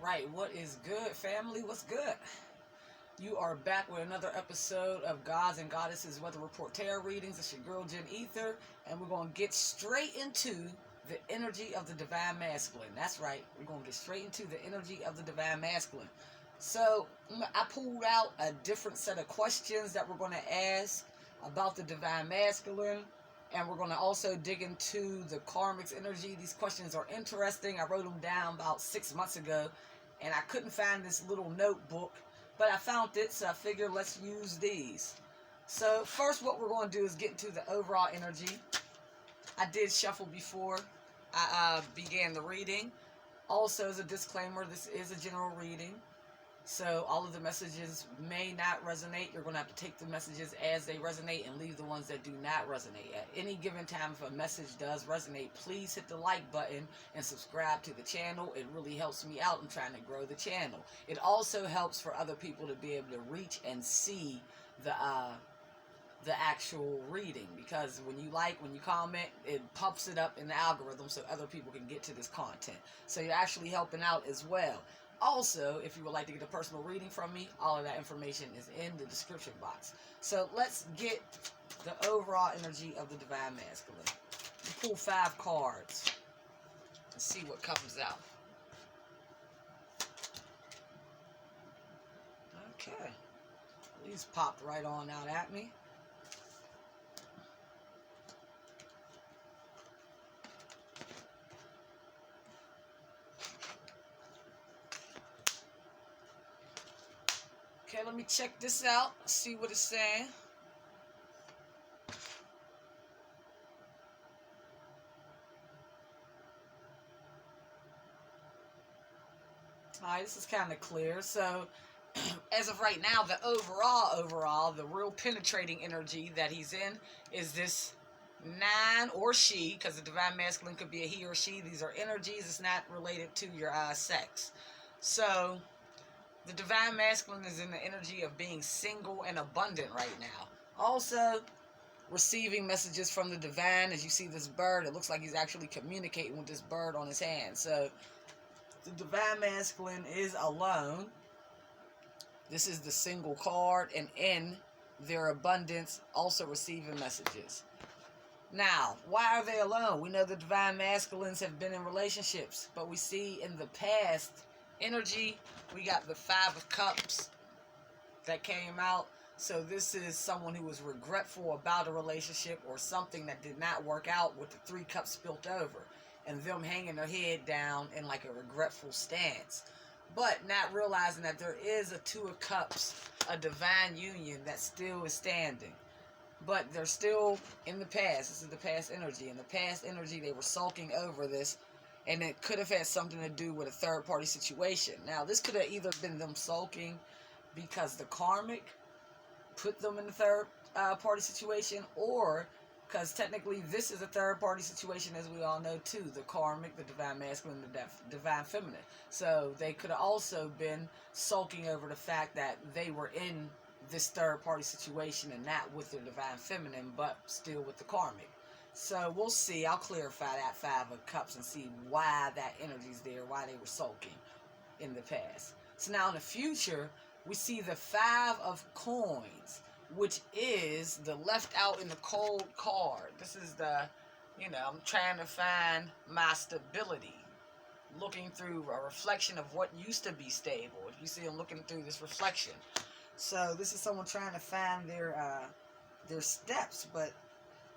Right, what is good, family? What's good? You are back with another episode of Gods and Goddesses Weather Report Tarot Readings. It's your girl, Jen Ether, and we're going to get straight into the energy of the Divine Masculine. That's right, we're going to get straight into the energy of the Divine Masculine. So, I pulled out a different set of questions that we're going to ask about the Divine Masculine, and we're going to also dig into the Karmics energy. These questions are interesting. I wrote them down about 6 months ago, and I couldn't find this little notebook, but I found it, so I figured let's use these. So first what we're going to do is get into the overall energy. I did shuffle before I began the reading. Also, as a disclaimer, this is a general reading. So all of the messages may not resonate. You're going to have to take the messages as they resonate and leave the ones that do not resonate. At any given time, if a message does resonate, please hit the like button and subscribe to the channel. It really helps me out in trying to grow the channel. It also helps for other people to be able to reach and see the actual reading, because when you comment, it pumps it up in the algorithm so other people can get to this content. So you're actually helping out as well. Also, if you would like to get a personal reading from me, all of that information is in the description box. So let's get the overall energy of the Divine Masculine. You pull 5 cards and see what comes out. Okay. These popped right on out at me. Okay, let me check this out, see what it's saying. Alright, this is kind of clear. So, as of right now, the overall, the real penetrating energy that he's in is this 9 or she, because the Divine Masculine could be a he or she. These are energies. It's not related to your sex. So, the Divine Masculine is in the energy of being single and abundant right now. Also, receiving messages from the Divine. As you see this bird, it looks like he's actually communicating with this bird on his hand. So, the Divine Masculine is alone. This is the single card, and in their abundance, also receiving messages. Now, why are they alone? We know the Divine Masculines have been in relationships, but we see in the past energy, we got the 5 of Cups that came out. So this is someone who was regretful about a relationship or something that did not work out, with the 3 cups spilt over, and them hanging their head down in like a regretful stance, but not realizing that there is a 2 of Cups, a divine union that still is standing. But they're still in the past. This is the past energy. In the past energy, they were sulking over this, and it could have had something to do with a third-party situation. Now, this could have either been them sulking because the Karmic put them in the third-party situation, or because technically this is a third-party situation, as we all know, too. The Karmic, the Divine Masculine, the Divine Feminine. So they could have also been sulking over the fact that they were in this third-party situation and not with the Divine Feminine, but still with the Karmic. So we'll see. I'll clarify that 5 of Cups and see why that energy's there, why they were sulking in the past. So now in the future, we see the 5 of Coins, which is the left out in the cold card. This is the, I'm trying to find my stability, looking through a reflection of what used to be stable. If you see, I'm looking through this reflection. So this is someone trying to find their steps, but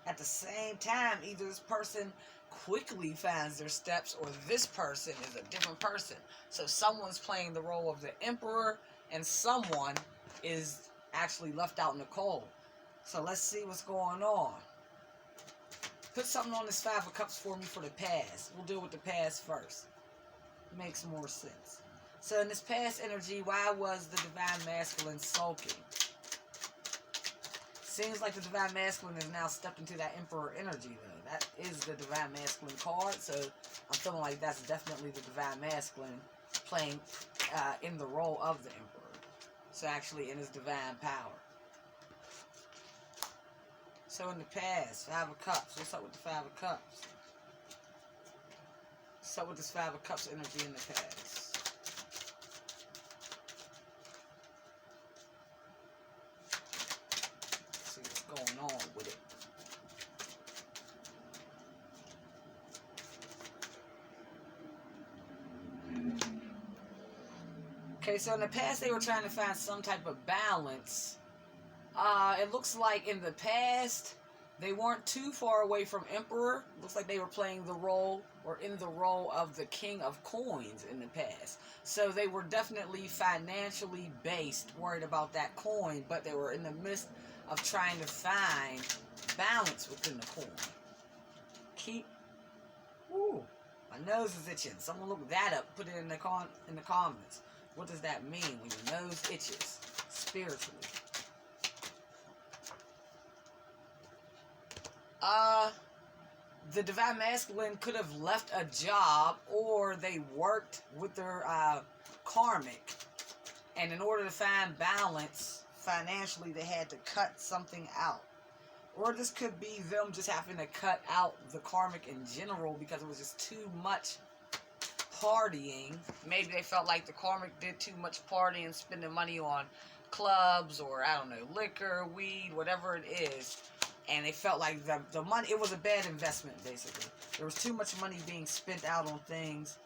at the same time, either this person quickly finds their steps, or this person is a different person. So someone's playing the role of the Emperor, and someone is actually left out in the cold. So let's see what's going on. Put something on this 5 of Cups for me for the past. We'll deal with the past first. Makes more sense. So in this past energy, why was the Divine Masculine sulking? Seems like the Divine Masculine has now stepped into that Emperor energy, though. That is the Divine Masculine card, so I'm feeling like that's definitely the Divine Masculine playing in the role of the Emperor. So actually in his divine power. So in the past, 5 of Cups. What's up with the 5 of Cups? What's up with this 5 of Cups energy in the past? Okay, so in the past they were trying to find some type of balance. It looks like in the past they weren't too far away from Emperor. Looks like they were playing the role, or in the role of the King of Coins in the past. So they were definitely financially based, worried about that coin, but they were in the midst of trying to find balance within the coin. Keep. Ooh, my nose is itching. Someone look that up. Put it in the comments. What does that mean when your nose itches spiritually? The Divine Masculine could have left a job, or they worked with their Karmic, and in order to find balance financially, they had to cut something out. Or this could be them just having to cut out the Karmic in general because it was just too much partying. Maybe they felt like the Karmic did too much partying, spending money on clubs, or I don't know, liquor, weed, whatever it is. And they felt like the money, it was a bad investment, basically. There was too much money being spent out on things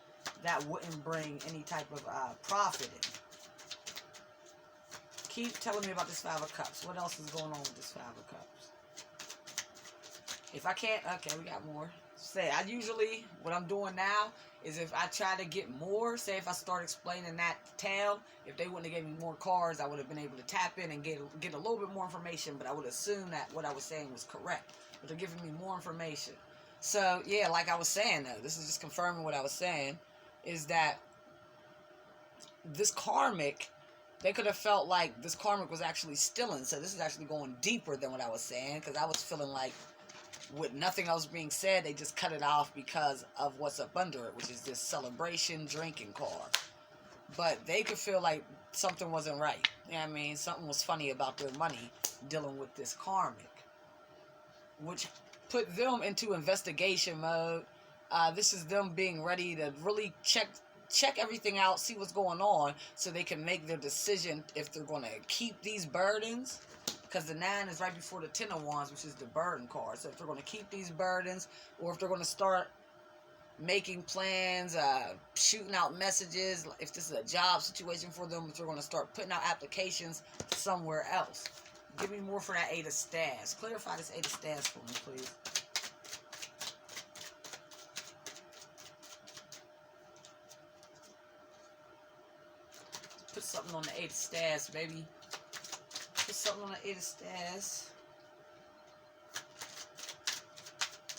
that wouldn't bring any type of profit in. Keep telling me about this Five of Cups. What else is going on with this Five of Cups? If I can't, okay, we got more. Say, I usually, what I'm doing now is if I try to get more, say if I start explaining that tale, if they wouldn't have given me more cards, I would have been able to tap in and get a little bit more information, but I would assume that what I was saying was correct. But they're giving me more information. So, yeah, like I was saying, though, this is just confirming what I was saying, is that this Karmic, they could have felt like this Karmic was actually stealing. So this is actually going deeper than what I was saying, because I was feeling like with nothing else being said, they just cut it off because of what's up under it, which is this celebration drinking card. But they could feel like something wasn't right. You know what I mean? Something was funny about their money dealing with this Karmic, which put them into investigation mode. This is them being ready to really check everything out, see what's going on, so they can make their decision if they're going to keep these burdens. Because the 9 is right before the 10 of Wands, which is the burden card. So if they're going to keep these burdens, or if they're going to start making plans, shooting out messages, if this is a job situation for them, if they're going to start putting out applications somewhere else. Give me more for that 8 of Staves. Clarify this 8 of Staves for me, please. Put something on the 8 of Staves, baby. Put something on the 8 of Staves.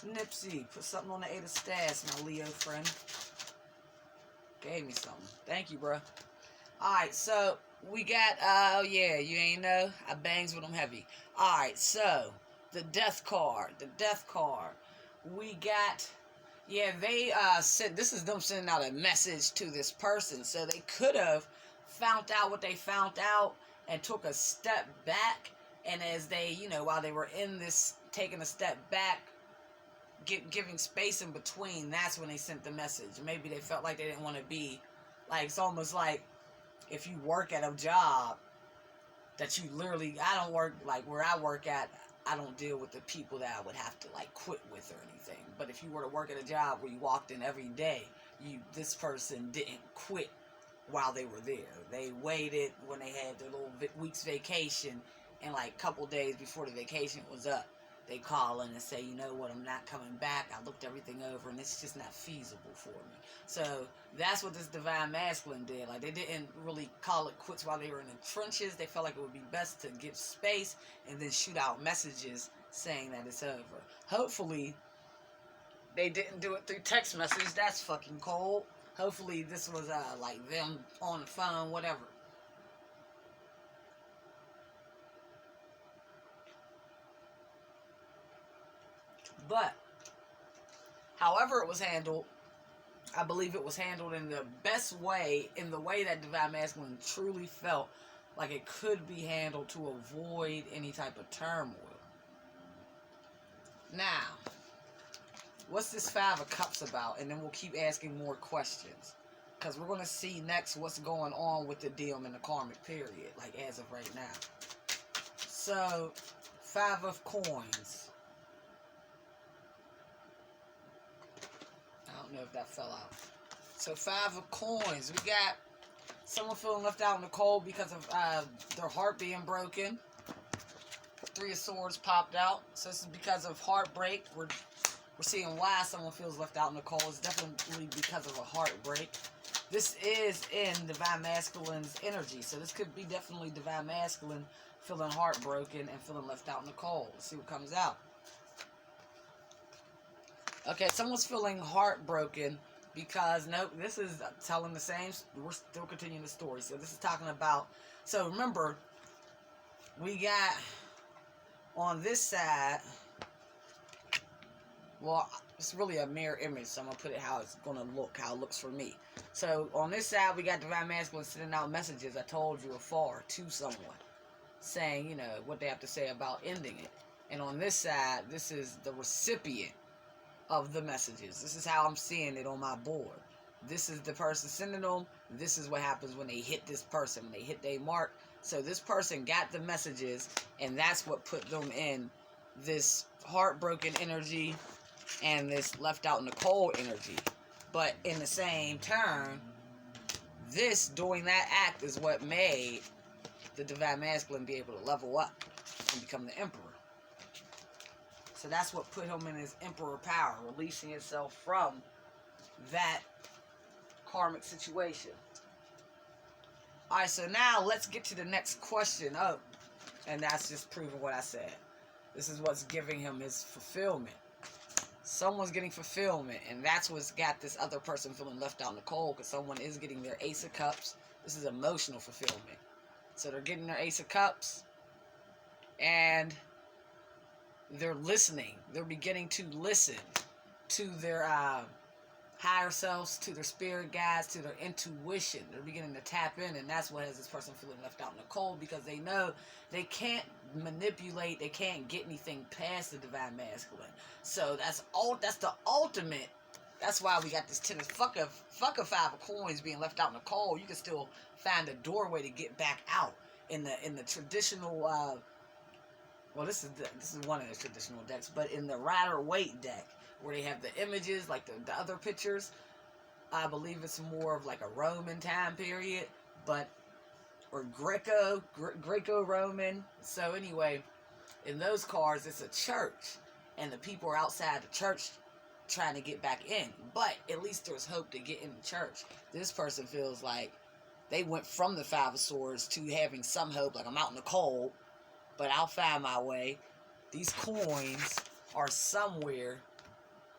Nipsey, put something on the 8 of Staves, my Leo friend. Gave me something. Thank you, bro. Alright, so we got, oh yeah, you ain't know? I bangs with them heavy. Alright, so the Death card. The Death card. We got, yeah, they sent, this is them sending out a message to this person. So they could have found out what they found out and took a step back, and as they, you know, while they were in this, taking a step back, giving space in between, that's when they sent the message. Maybe they felt like they didn't want to be, like, it's almost like if you work at a job that you literally, I don't work, like where I work at, I don't deal with the people that I would have to, like, quit with or anything. But if you were to work at a job where you walked in every day, this person didn't quit while they were there. They waited when they had their little week's vacation, and like a couple days before the vacation was up, they call in and say, you know what, I'm not coming back. I looked everything over and it's just not feasible for me. So that's what this Divine Masculine did. Like, they didn't really call it quits while they were in the trenches. They felt like it would be best to give space and then shoot out messages saying that it's over. Hopefully they didn't do it through text message. That's fucking cold. Hopefully this was like them on the phone, whatever. But however it was handled, I believe it was handled in the best way, in the way that Divine Masculine truly felt like it could be handled to avoid any type of turmoil. Now, what's this Five of Cups about? And then we'll keep asking more questions, because we're going to see next what's going on with the DM in the Karmic period, like as of right now. So, Five of Coins. I don't know if that fell out. So, Five of Coins. We got Someone feeling left out in the cold because of their heart being broken. Three of Swords popped out. So this is because of heartbreak. We're seeing why someone feels left out in the cold. It's definitely because of a heartbreak. This is in Divine Masculine's energy. So this could be definitely Divine Masculine feeling heartbroken and feeling left out in the cold. Let's see what comes out. Okay, someone's feeling heartbroken because, nope, this is telling the same, we're still continuing the story. So this is talking about, so remember, we got on this side, well, it's really a mirror image, so I'm going to put it how it's going to look, how it looks for me. So on this side, we got Divine Masculine sending out messages, I told you, afar to someone, saying, you know, what they have to say about ending it. And on this side, this is the recipient of the messages. This is how I'm seeing it on my board. This is the person sending them. This is what happens when they hit this person, when they hit their mark. So this person got the messages, and that's what put them in this heartbroken energy and this left out in the cold energy. But in the same turn, this, doing that act, is what made the Divine Masculine be able to level up and become the Emperor. So that's what put him in his Emperor power, releasing itself from that karmic situation. Alright, so now let's get to the next question. Oh, and that's just proving what I said. This is what's giving him his fulfillment. Someone's getting fulfillment, and that's what's got this other person feeling left out in the cold, because someone is getting their Ace of Cups. This is emotional fulfillment. So they're getting their Ace of Cups, and they're listening. They're beginning to listen to their higher selves, to their spirit guides, to their intuition. They're beginning to tap in, and that's what has this person feeling left out in the cold, because they know they can't manipulate, they can't get anything past the Divine Masculine. So that's the ultimate. That's why we got this tennis. Fuck a 5 of coins being left out in the cold. You can still find a doorway to get back out in the traditional. Well, this is one of the traditional decks, but in the Rider-Waite deck, where they have the images, like the other pictures, I believe it's more of like a Roman time period, or Greco-Roman. So anyway, in those cards, it's a church, and the people are outside the church trying to get back in, but at least there's hope to get in the church. This person feels like they went from the 5 of Swords to having some hope, like I'm out in the cold, but I'll find my way. These coins are somewhere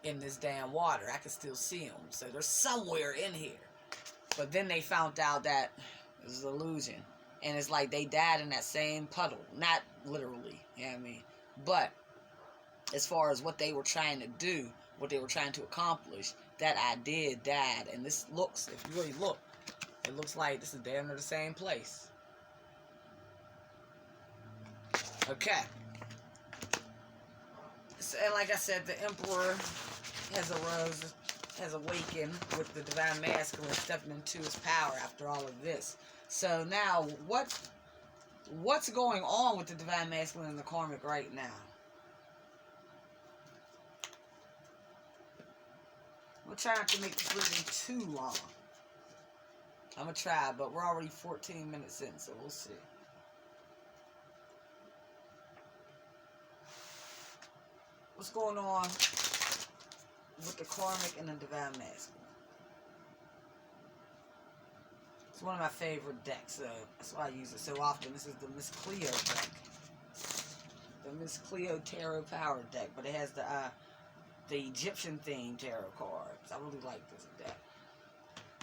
in this damn water. I can still see them. So they're somewhere in here. But then they found out that it was an illusion. And it's like they died in that same puddle. Not literally, you know what I mean? But as far as what they were trying to do, what they were trying to accomplish, that idea died. And this looks, if you really look, it looks like this is damn near the same place. Okay. So, and like I said, the Emperor has awakened with the Divine Masculine stepping into his power after all of this. So now, what's going on with the Divine Masculine and the Karmic right now? I'm going to try not to make this reading too long. I'm going to try, but we're already 14 minutes in, so we'll see. What's going on with the Karmic and the Divine Masculine? It's one of my favorite decks, so that's why I use it so often. This is the Miss Cleo deck. The Miss Cleo Tarot Power deck, but it has the Egyptian themed tarot cards. I really like this deck.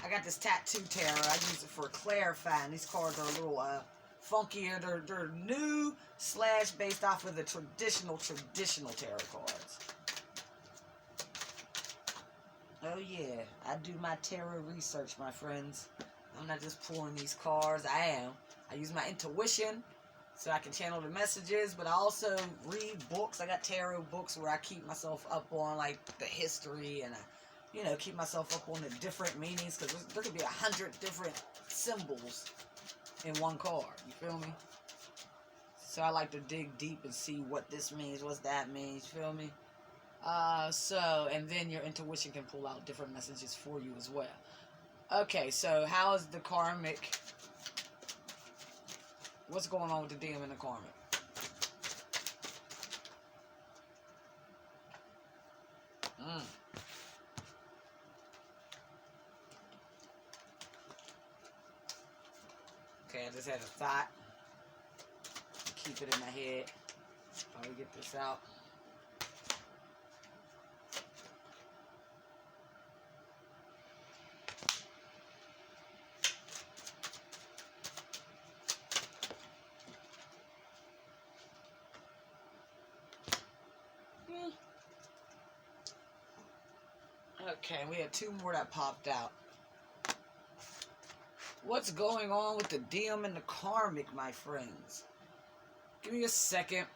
I got this Tattoo Tarot. I use it for clarifying. These cards are a little funkier. They're new / based off of the traditional tarot cards. Oh yeah, I do my tarot research, my friends. I'm not just pulling these cards. I use my intuition so I can channel the messages, but I also read books. I got tarot books where I keep myself up on like the history, and I, keep myself up on the different meanings, because there could be 100 different symbols in one card. You feel me? So I like to dig deep and see what this means, what that means. You feel me? And then your intuition can pull out different messages for you as well. Okay, so how is the karmic? What's going on with the DM and the karmic? Mm. Okay, I just had a thought. Keep it in my head while we get this out. Okay, we had two more that popped out. What's going on with the DM and the karmic, my friends? Give me a second.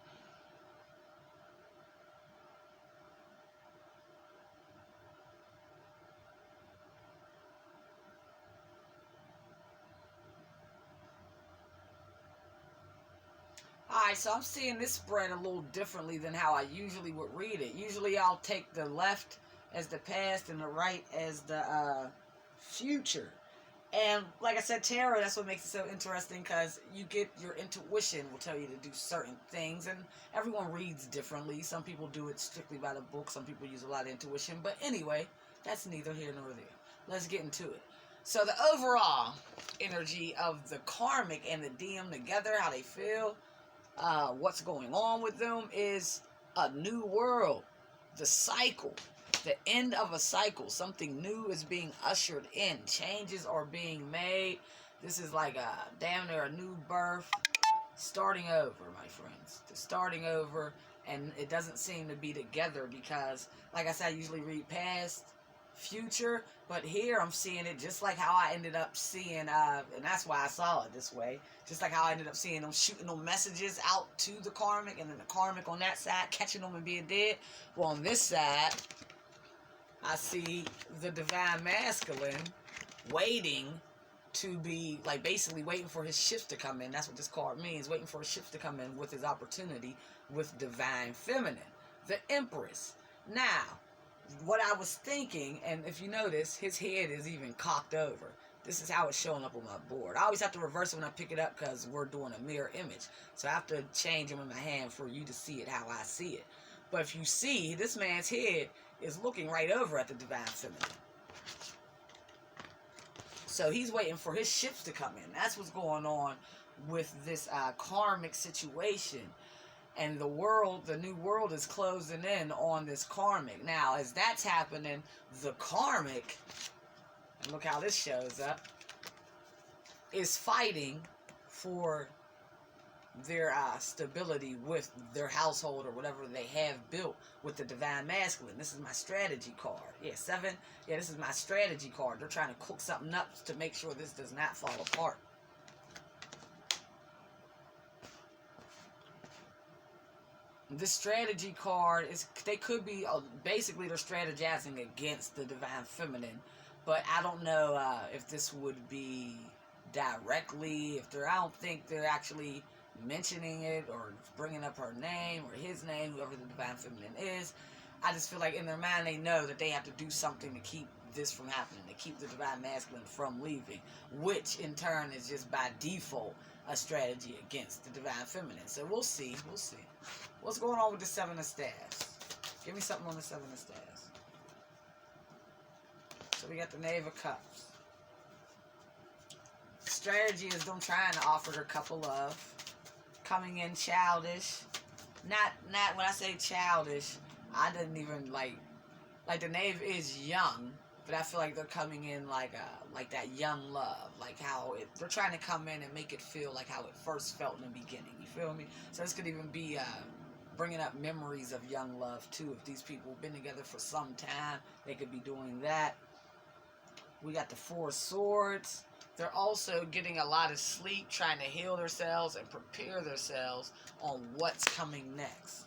Alright, so I'm seeing this spread a little differently than how I usually would read it. Usually I'll take the left as the past and the right as the future. And like I said, tarot, that's what makes it so interesting, because you get your intuition will tell you to do certain things, and everyone reads differently. Some people do it strictly by the book. Some people use a lot of intuition. But anyway, that's neither here nor there. Let's get into it. So the overall energy of the karmic and the DM together, how they feel, what's going on with them is a new world, the cycle. The end of a cycle. Something new is being ushered in. Changes are being made. This is like a damn near a new birth. Starting over, my friends. They're starting over, and it doesn't seem to be together because, like I said, I usually read past, future, but here I'm seeing it just like how I ended up seeing, and that's why I saw it this way, just like how I ended up seeing them shooting them messages out to the karmic, and then the karmic on that side catching them and being dead. Well, on this side, I see the divine masculine waiting to be, like, basically waiting for his shift to come in. That's what this card means, waiting for his shift to come in with his opportunity with divine feminine, the empress. Now, what I was thinking, and if you notice, his head is even cocked over. This is how it's showing up on my board. I always have to reverse it when I pick it up because we're doing a mirror image. So I have to change them in my hand for you to see it how I see it. But if you see, this man's head is looking right over at the divine feminine. So he's waiting for his ships to come in. That's what's going on with this karmic situation. And the world, the new world is closing in on this karmic. Now, as that's happening, the karmic, and look how this shows up, is fighting for their stability with their household or whatever they have built with the divine masculine. This is my strategy card. Yeah, 7. Yeah, this is my strategy card. They're trying to cook something up to make sure this does not fall apart. This strategy card is, they could be, basically they're strategizing against the divine feminine, but I don't know if this would be directly, if they're, I don't think they're actually mentioning it or bringing up her name or his name, whoever the divine feminine is. I just feel like in their mind they know that they have to do something to keep this from happening, to keep the divine masculine from leaving, which in turn is just by default a strategy against the divine feminine. So we'll see. What's going on with the 7 of Staffs? Give me something on the 7 of Staffs. So we got the Knave of Cups. Strategy is them trying to offer her couple of, coming in childish. Not when I say childish, I didn't even like the Knave is young, but I feel like they're coming in like that young love, like how they're trying to come in and make it feel like how it first felt in the beginning. You feel me? So this could even be bringing up memories of young love too. If these people have been together for some time, they could be doing that. We got the 4 of Swords. They're also getting a lot of sleep, trying to heal themselves and prepare themselves on what's coming next.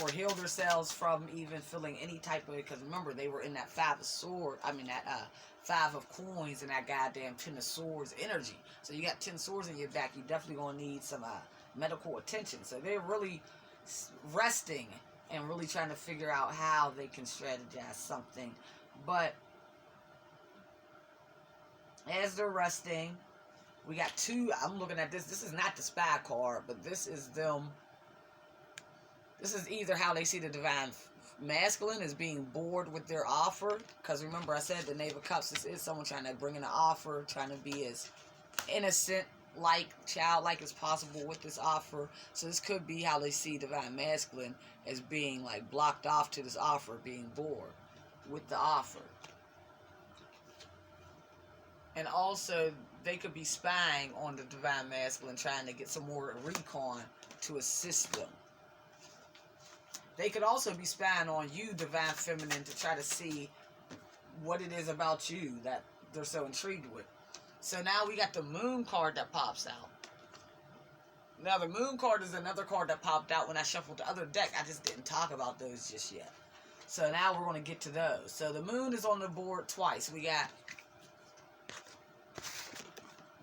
Or heal themselves from even feeling any type of, because remember, they were in that 5 of Swords, that 5 of Coins and that goddamn 10 of Swords energy. So you got 10 swords in your back, you definitely going to need some medical attention. So they're really resting and really trying to figure out how they can strategize something. But As they're resting, we got two. I'm looking at this. This is not the spy card, but this is them. This is either how they see the divine masculine as being bored with their offer. Because remember, I said the Knave of Cups, this is someone trying to bring in an offer, trying to be as innocent, like childlike as possible with this offer. So this could be how they see divine masculine as being like blocked off to this offer, being bored with the offer. And also, they could be spying on the divine masculine, trying to get some more recon to assist them. They could also be spying on you, divine feminine, to try to see what it is about you that they're so intrigued with. So now we got the moon card that pops out. Now the moon card is another card that popped out when I shuffled the other deck. I just didn't talk about those just yet. So now we're going to get to those. So the moon is on the board twice. We got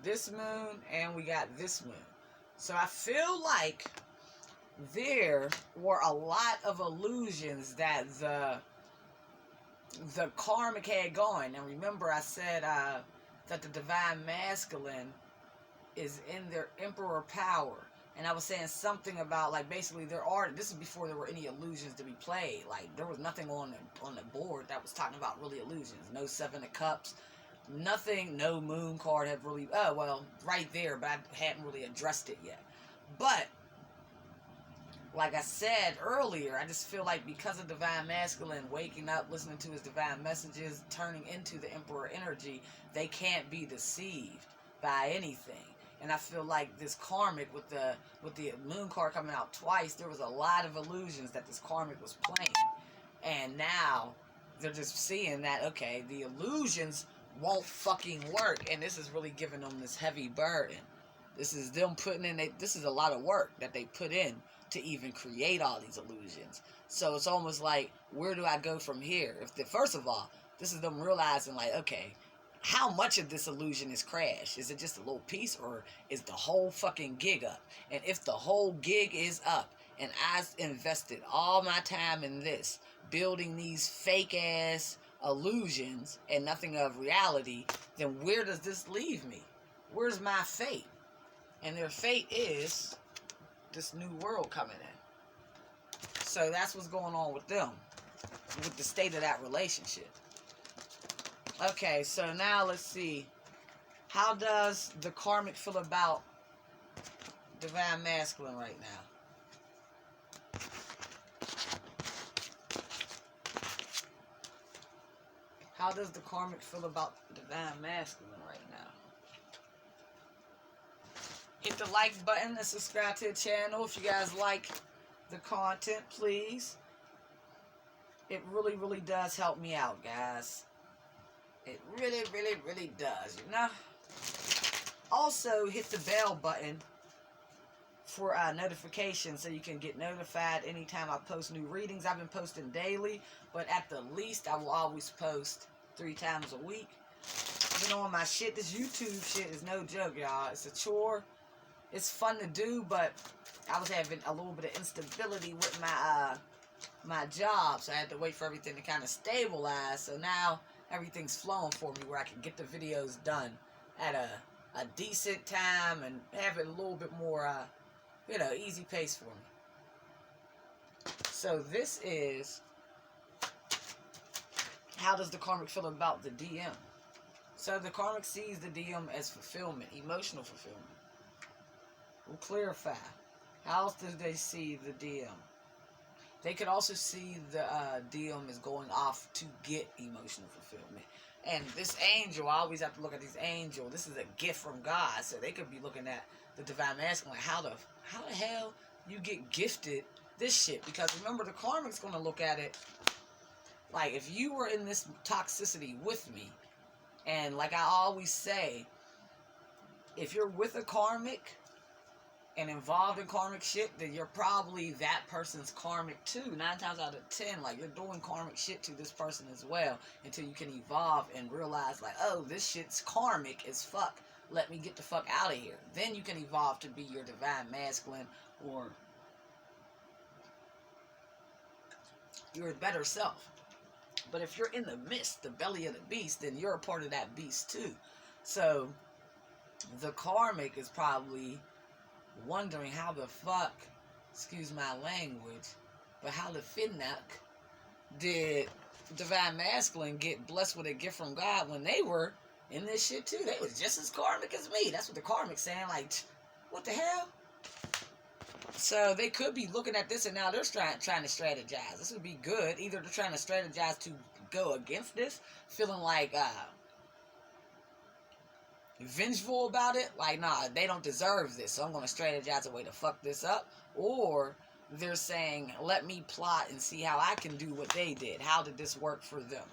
this moon and we got this moon. So I feel like there were a lot of illusions that the Karmic had going. And remember I said that the divine masculine is in their emperor power. And I was saying something about, like, basically this is before there were any illusions to be played. Like, there was nothing on the board that was talking about really illusions. No Seven of Cups. Nothing, no moon card had really, oh, well, right there, but I hadn't really addressed it yet. But, like I said earlier, I just feel like because of divine masculine waking up, listening to his divine messages, turning into the emperor energy, they can't be deceived by anything. And I feel like this Karmic, with the moon card coming out twice, there was a lot of illusions that this Karmic was playing. And now they're just seeing that, okay, the illusions won't fucking work, and this is really giving them this heavy burden. This is them putting in, this is a lot of work that they put in to even create all these illusions. So it's almost like, where do I go from here? First of all, this is them realizing, like, okay, how much of this illusion is crash? Is it just a little piece, or is the whole fucking gig up? And if the whole gig is up, and I invested all my time in this, building these fake ass illusions and nothing of reality, then where does this leave me? Where's my fate? And their fate is this new world coming in. So that's what's going on with them, with the state of that relationship. Okay, so now let's see. How does the Karmic feel about divine masculine right now? How does the Karmic feel about divine masculine right now? Hit the like button and subscribe to the channel if you guys like the content, please. It really, really does help me out, guys. It really, really, really does, you know? Also, hit the bell button for notifications so you can get notified anytime I post new readings. I've been posting daily, but at the least, I will always post 3 times a week. You know, on my shit, this YouTube shit is no joke, y'all. It's a chore. It's fun to do, but I was having a little bit of instability with my job, so I had to wait for everything to kind of stabilize. So now everything's flowing for me where I can get the videos done at a decent time and have it a little bit more, you know, easy pace for me. So this is, how does the Karmic feel about the DM? So the Karmic sees the DM as fulfillment, emotional fulfillment. We'll clarify. How else do they see the DM? They could also see the DM is going off to get emotional fulfillment. And this angel, I always have to look at this angel. This is a gift from God. So they could be looking at the divine masculine, like, how the hell you get gifted this shit? Because remember, the Karmic's going to look at it like, if you were in this toxicity with me, and like I always say, if you're with a Karmic and involved in Karmic shit, then you're probably that person's Karmic too. 9 times out of 10, like, you're doing Karmic shit to this person as well, until you can evolve and realize, like, oh, this shit's Karmic as fuck. Let me get the fuck out of here. Then you can evolve to be your divine masculine, or your better self. But if you're in the midst, the belly of the beast, then you're a part of that beast too. So the karmic is probably wondering how the fuck, excuse my language, but how the finnuck did divine masculine get blessed with a gift from God when they were in this shit too. They was just as karmic as me. That's what the karmic's saying. Like, what the hell? So they could be looking at this and now they're trying to strategize. This would be good. Either they're trying to strategize to go against this, feeling like vengeful about it, like, nah, they don't deserve this, so I'm going to strategize a way to fuck this up. Or they're saying, let me plot and see how I can do what they did. How did this work for them?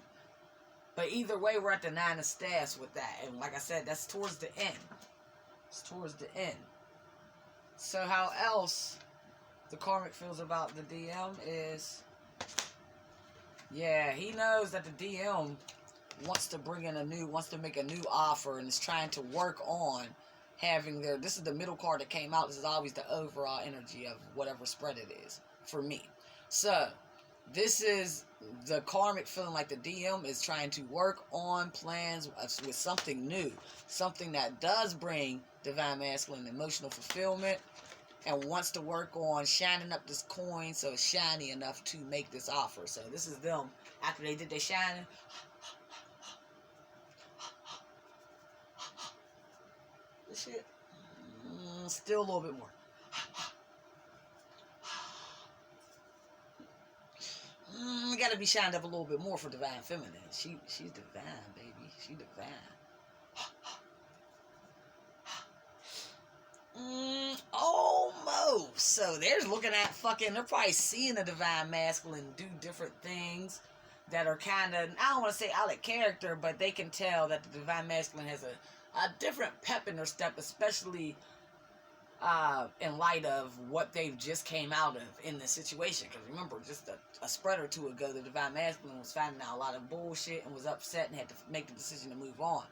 But either way, we're at the 9 of staffs with that. And like I said, that's towards the end. It's towards the end. So how else the karmic feels about the DM is, yeah, he knows that the DM wants to make a new offer and is trying to work on having this is the middle card that came out. This is always the overall energy of whatever spread it is for me. So this is the karmic feeling like the DM is trying to work on plans with something new, something that does bring divine masculine emotional fulfillment, and wants to work on shining up this coin so it's shiny enough to make this offer. So this is them after they did their shining. This shit, still a little bit more. Gotta be shined up a little bit more for divine feminine. She's divine, baby. She divine. Almost. So they're looking at they're probably seeing the divine masculine do different things that are kind of, I don't want to say out of character, but they can tell that the divine masculine has a different pep in their step, especially in light of what they've just came out of in this situation. Because remember, just a spread or two ago, the divine masculine was finding out a lot of bullshit and was upset and had to make the decision to move on.